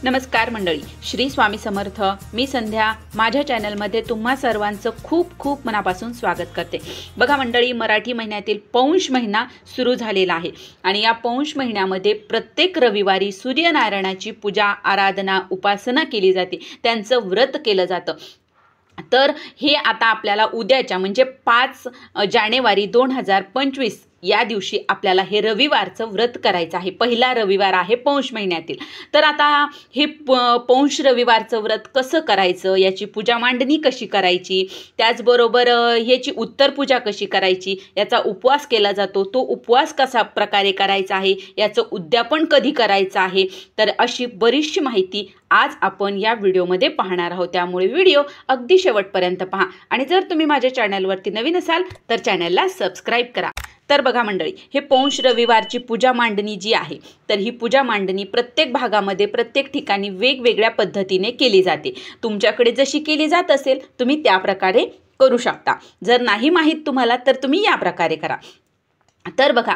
नमस्कार मंडळी, श्री स्वामी समर्थ. मी संध्या माझ्या चॅनलमध्ये तुम्हा सर्वांचं खूप खूप मनापासून स्वागत करते. बघा मंडळी, मराठी महिन्यातील पौष महिना सुरू झालेला आहे आणि या पौष महिन्यामध्ये प्रत्येक रविवारी सूर्यनारायणाची पूजा, आराधना, उपासना केली जाते. त्यांचं व्रत केलं जातं. तर हे आता आपल्याला उद्याच्या म्हणजे 5 जानेवारी 2025 या दिवशी आपल्याला हे रविवारचं व्रत करायचं आहे. पहिला रविवार आहे पौष महिन्यातील. तर आता हे पौष रविवारचं व्रत कसं करायचं, याची पूजा मांडणी कशी करायची, त्याचबरोबर याची उत्तर पूजा कशी करायची, याचा उपवास केला जातो, तो उपवास कसा प्रकारे करायचा आहे, याचं उद्यापन कधी करायचं आहे, तर अशी बरीचशी माहिती आज आपण या व्हिडिओमध्ये पाहणार आहोत. त्यामुळे व्हिडिओ अगदी शेवटपर्यंत पहा आणि जर तुम्ही माझ्या चॅनलवरती नवीन असाल तर चॅनलला सबस्क्राईब करा. तर बघा मंडळी, हे पौष रविवारची पूजा मांडणी जी आहे, तर ही पूजा मांडणी प्रत्येक भागामध्ये प्रत्येक ठिकाणी वेगवेगळ्या पद्धतीने केली जाते. तुमच्याकडे जशी केली जात असेल तुम्ही त्या प्रकारे करू शकता. जर नाही माहीत तुम्हाला तर तुम्ही या प्रकारे करा. तर बघा,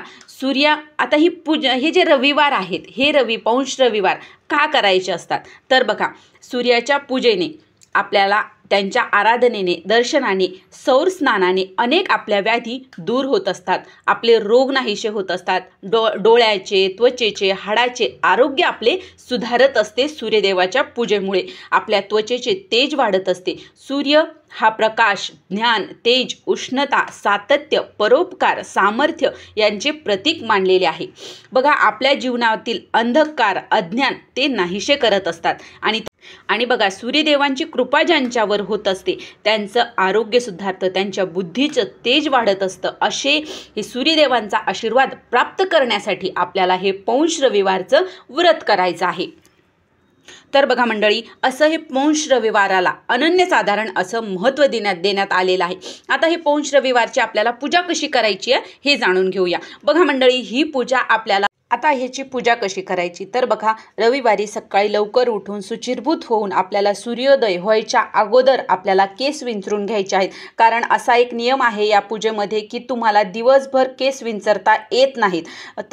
आता ही पूजा, हे जे रविवार आहेत, हे पौष रविवार का करायचे असतात, तर बघा, सूर्याच्या पूजेने आपल्याला, त्यांच्या आराधनेने, दर्शनाने, सौर स्नानाने अनेक आपल्या व्याधी दूर होत असतात. आपले रोग नाहीसे होत असतात. डोळ्याचे, त्वचेचे, हाडाचे आरोग्य आपले सुधारत असते. सूर्यदेवाच्या पूजेमुळे आपल्या त्वचेचे तेज वाढत असते. सूर्य हा प्रकाश, ज्ञान, तेज, उष्णता, सातत्य, परोपकार, सामर्थ्य यांचे प्रतीक मानलेले आहे. बघा, आपल्या जीवनातील अंधकार, अज्ञान ते नाहीसे करत असतात. आणि बघा, सूर्यदेवांची कृपा ज्यांच्यावर होत असते त्यांचं आरोग्य सुधारतं, त्यांच्या बुद्धीचं तेज वाढत असतं. असे हे सूर्यदेवांचा आशीर्वाद प्राप्त करण्यासाठी आपल्याला हे पौष रविवारचं व्रत करायचं आहे. तर बघा मंडळी, असं हे पौष रविवाराला अनन्यसाधारण असं महत्त्व देण्यात आलेलं आहे. आता हे पौष रविवारची आपल्याला पूजा कशी करायची आहे हे जाणून घेऊया. बघा मंडळी, ही पूजा आपल्याला, आता ह्याची पूजा कशी करायची, तर बघा, रविवारी सकाळी लवकर उठून शुचिर्भूत होऊन आपल्याला सूर्योदय व्हायच्या अगोदर आपल्याला केस विंचरून घ्यायचे आहेत. कारण असा एक नियम आहे या पूजेमध्ये की तुम्हाला दिवसभर केस विंचरता येत नाहीत.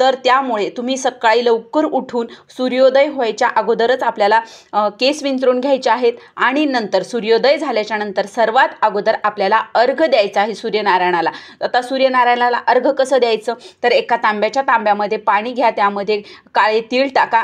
तर त्यामुळे तुम्ही सकाळी लवकर उठून सूर्योदय व्हायच्या अगोदरच आपल्याला केस विंचरून घ्यायचे आहेत. आणि नंतर सूर्योदय झाल्याच्या नंतर सर्वात अगोदर आपल्याला अर्घ द्यायचा आहे सूर्यनारायणाला. आता सूर्यनारायणाला अर्घ कसं द्यायचं, तर एका तांब्यामध्ये पाणी घ्या, त्यामध्ये काळे तीळ टाका,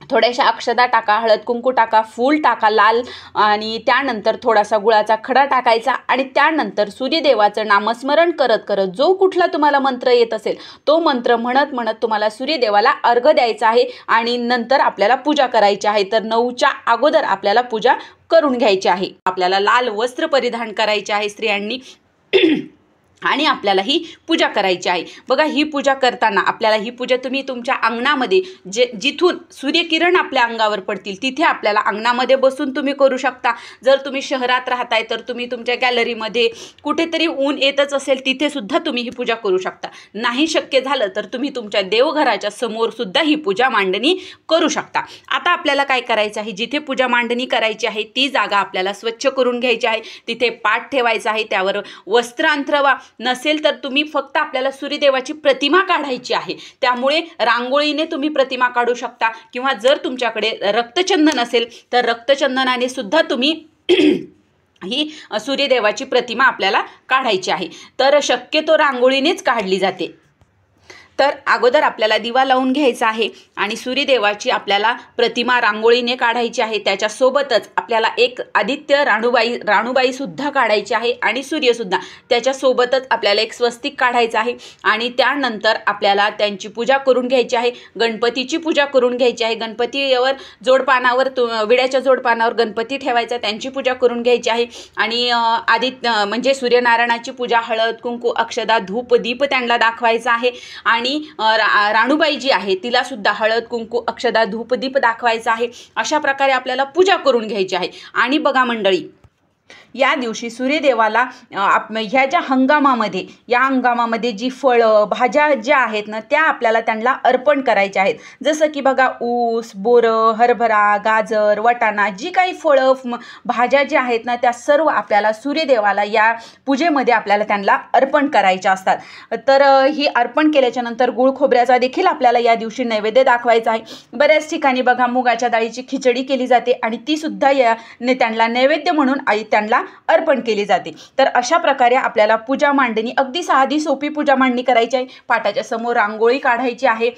थोड्याशा अक्षता टाका, हळद कुंकू टाका, फूल टाका लाल, आणि त्यानंतर थोडासा गुळाचा खडा टाकायचा. आणि त्यानंतर सूर्यदेवाचं नामस्मरण करत करत जो कुठला तुम्हाला मंत्र येत असेल तो मंत्र म्हणत म्हणत तुम्हाला सूर्यदेवाला अर्घ द्यायचा आहे. आणि नंतर आपल्याला पूजा करायची आहे. तर 9च्या अगोदर आपल्याला पूजा करून घ्यायची आहे. आपल्याला लाल वस्त्र परिधान करायचे आहे स्त्रियांनी आणि आपल्याला ही पूजा करायची आहे. बघा, ही पूजा करताना आपल्याला, ही पूजा तुम्ही तुमच्या अंगणामध्ये, जिथून सूर्यकिरण आपल्या अंगावर पडतील तिथे आपल्याला अंगणामध्ये बसून तुम्ही करू शकता. जर तुम्ही शहरात राहताय तर तुम्ही तुमच्या गॅलरीमध्ये, कुठेतरी ऊन येतच असेल तिथे सुद्धा तुम्ही ही पूजा करू शकता. नाही शक्य झालं तर तुम्ही तुमच्या देवघराच्या समोर सुद्धा ही पूजा मांडणी करू शकता. आता आपल्याला काय करायचं आहे, जिथे पूजा मांडणी करायची आहे ती जागा आपल्याला स्वच्छ करून घ्यायची आहे. तिथे पाट ठेवायचा आहे, त्यावर वस्त्र अंथरवा. नसेल तर तुम्ही फक्त, आपल्याला सूर्यदेवाची प्रतिमा काढायची आहे, त्यामुळे रांगोळीने तुम्ही प्रतिमा काढू शकता. किंवा जर तुमच्याकडे रक्तचंदन असेल तर रक्तचंदनाने सुद्धा तुम्ही ही सूर्यदेवाची प्रतिमा आपल्याला काढायची आहे. तर शक्यतो रांगोळीनेच काढली जाते. तर अगोदर आपल्याला दिवा लावून घ्यायचा आहे आणि सूर्यदेवाची आपल्याला प्रतिमा रांगोळीने काढायची आहे. त्याच्यासोबतच आपल्याला एक आदित्य, राणूबाई सुद्धा काढायची आहे आणि सूर्यसुद्धा. त्याच्यासोबतच आपल्याला एक स्वस्तिक काढायचं आहे. आणि त्यानंतर आपल्याला त्यांची पूजा करून घ्यायची आहे. गणपतीची पूजा करून घ्यायची आहे. गणपतीवर जोडपानावर, विड्याच्या जोडपानावर गणपती ठेवायचा, त्यांची पूजा करून घ्यायची आहे. आणि म्हणजे सूर्यनारायणाची पूजा, हळद कुंकू, अक्षदा, धूप, दीप त्यांना दाखवायचा आहे. आणि राणूबाई जी आहे तिला सुद्धा हळद कुंकू, अक्षदा, धूप, दीप दाखवायचा आहे. अशा प्रकारे आपल्याला पूजा करून घ्यायची आहे. आणि बघा मंडळी, या दिवशी सूर्यदेवाला ह्या ज्या हंगामामध्ये या हंगामामध्ये जी फळं भाज्या ज्या आहेत ना त्या आपल्याला त्यांना अर्पण करायच्या आहेत। जसं की बघा ऊस, बोरं, हरभरा, गाजर, वाटाणा जी काही फळं भाज्या ज्या आहेत ना त्या सर्व आपल्याला सूर्यदेवाला या पूजेमध्ये आपल्याला त्यांना अर्पण करायच्या असतात। तर ही अर्पण केल्याच्या नंतर गुळ खोबऱ्याचा देखील आपल्याला या दिवशी नैवेद्य दाखवायचा आहे। बऱ्याच ठिकाणी बघा मुगाच्या डाळीची खिचडी केली जाते आणि ती सुद्धा त्यांना नैवेद्य म्हणून त्यांना अर्पण केली जाते। तर अशा प्रकारे आपल्याला पूजा मांडणी अगदी साधी सोपी पूजा मांडणी करायची आहे। पाटाच्या समोर रांगोळी काढायची आहे।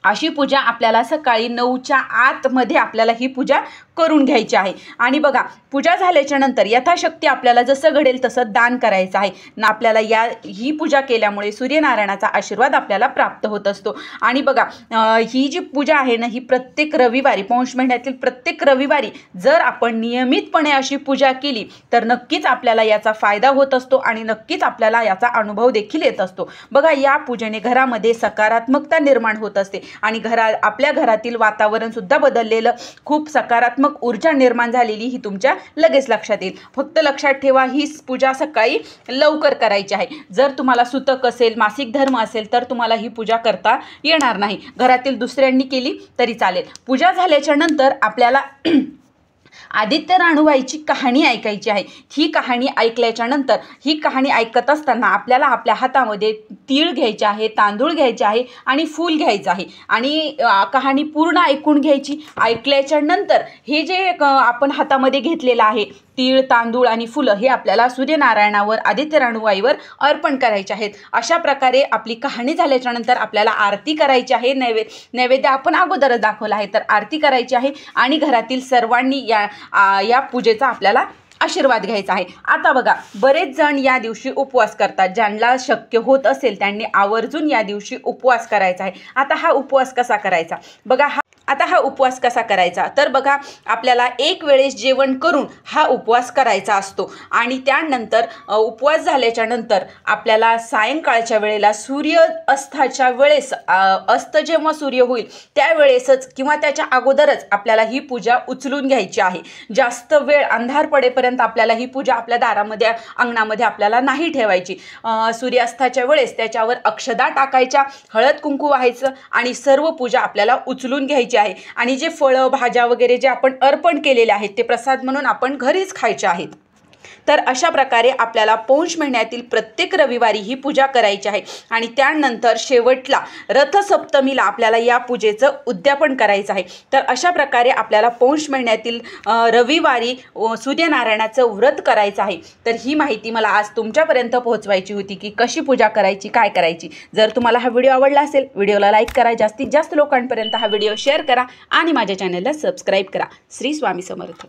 अशी पूजा आपल्याला सकाळी 9च्या आतमध्ये आपल्याला ही पूजा करून घ्यायची आहे। आणि बघा पूजा झाल्याच्या नंतर यथाशक्ती आपल्याला जसं घडेल तसं दान करायचं आहे ना। आपल्याला ही पूजा केल्यामुळे सूर्यनारायणाचा आशीर्वाद आपल्याला प्राप्त होत असतो। आणि बघा ही जी पूजा आहे ना ही प्रत्येक रविवारी पौष महिन्यातील प्रत्येक रविवारी जर आपण नियमितपणे अशी पूजा केली तर नक्कीच आपल्याला याचा फायदा होत असतो आणि नक्कीच आपल्याला याचा अनुभव देखील येत असतो। बघा या पूजेने घरामध्ये सकारात्मकता निर्माण होत असते आणि आपल्या घरातील वातावरण सुद्धा बदललेलं खूप सकारात्मक ऊर्जा निर्माण झालेली ही तुमच्या लगेच लक्षात येईल। फक्त लक्षात ठेवा ही पूजा सकाळी लवकर करायची आहे। जर तुम्हाला सुतक असेल मासिक धर्म असेल तर तुम्हाला ही पूजा करता येणार नाही। घरातील दुसऱ्यांनी केली तरी चालेल। पूजा झाल्याच्या नंतर आपल्याला आदित्य राणूबाईची कहाणी ऐकायची आहे। ही कहाणी ऐकल्याच्या नंतर ही कहाणी ऐकत असताना आपल्याला आपल्या हातामध्ये तीळ घ्यायचे आहे, तांदूळ घ्यायचे आहे आणि फूल घ्यायचं आहे आणि कहाणी पूर्ण ऐकून घ्यायची। ऐकल्याच्या नंतर हे जे आपण हातामध्ये घेतलेलं आहे तीळ, तांदूळ आणि फुलं हे आपल्याला सूर्यनारायणावर आदित्य राणूबाईवर अर्पण करायचे आहेत। अशा प्रकारे आपली कहाणी झाल्याच्या नंतर आपल्याला आरती करायची आहे। नैवेद्य आपण अगोदरच दाखवला आहे तर आरती करायची आहे आणि घरातील सर्वांनी या पूजेचा आपल्याला आशीर्वाद घ्यायचा आहे। आता बघा बरेच जण या दिवशी उपवास करतात। ज्यांना शक्य होत असेल त्यांनी आवर्जून या दिवशी उपवास करायचा आहे। आता हा उपवास कसा करायचा बघा हा उपवास कसा करायचा तर बघा आपल्याला एक वेळेस जेवण करून हा उपवास करायचा असतो आणि त्यानंतर उपवास झाल्याच्या नंतर आपल्याला सायंकाळच्या वेळेला सूर्य अस्ताच्या वेळेस अस्त जेव्हा सूर्य होईल त्यावेळेसच किंवा त्याच्या अगोदरच आपल्याला ही पूजा उचलून घ्यायची आहे। जास्त वेळ अंधार पडेपर्यंत आपल्याला ही पूजा आपल्या दारामध्ये अंगणामध्ये आपल्याला नाही ठेवायची। सूर्यास्ताच्या वेळेस त्याच्यावर अक्षदा टाकायच्या, हळद कुंकू व्हायचं आणि सर्व पूजा आपल्याला उचलून घ्यायची आहे आणि जे फळं भाज्या वगैरे जे आपण अर्पण केलेले आहेत ते प्रसाद म्हणून आपण घरीच खायचे आहेत। तर अशा प्रकारे आपल्याला पौष महिन्यातील प्रत्येक रविवारी ही पूजा करायची आहे आणि त्यानंतर शेवटला रथसप्तमीला आपल्याला या पूजेचं उद्यापन करायचं आहे। तर अशा प्रकारे आपल्याला पौष महिन्यातील रविवारी सूर्यनारायणाचं व्रत करायचं आहे। तर ही माहिती मला आज तुमच्यापर्यंत पोहोचवायची होती की कशी पूजा करायची, काय करायची। जर तुम्हाला हा व्हिडिओ आवडला असेल व्हिडिओला लाईक करा, जास्तीत जास्त लोकांपर्यंत हा व्हिडिओ शेअर करा आणि माझ्या चॅनलला सबस्क्राईब करा। श्री स्वामी समर्थ।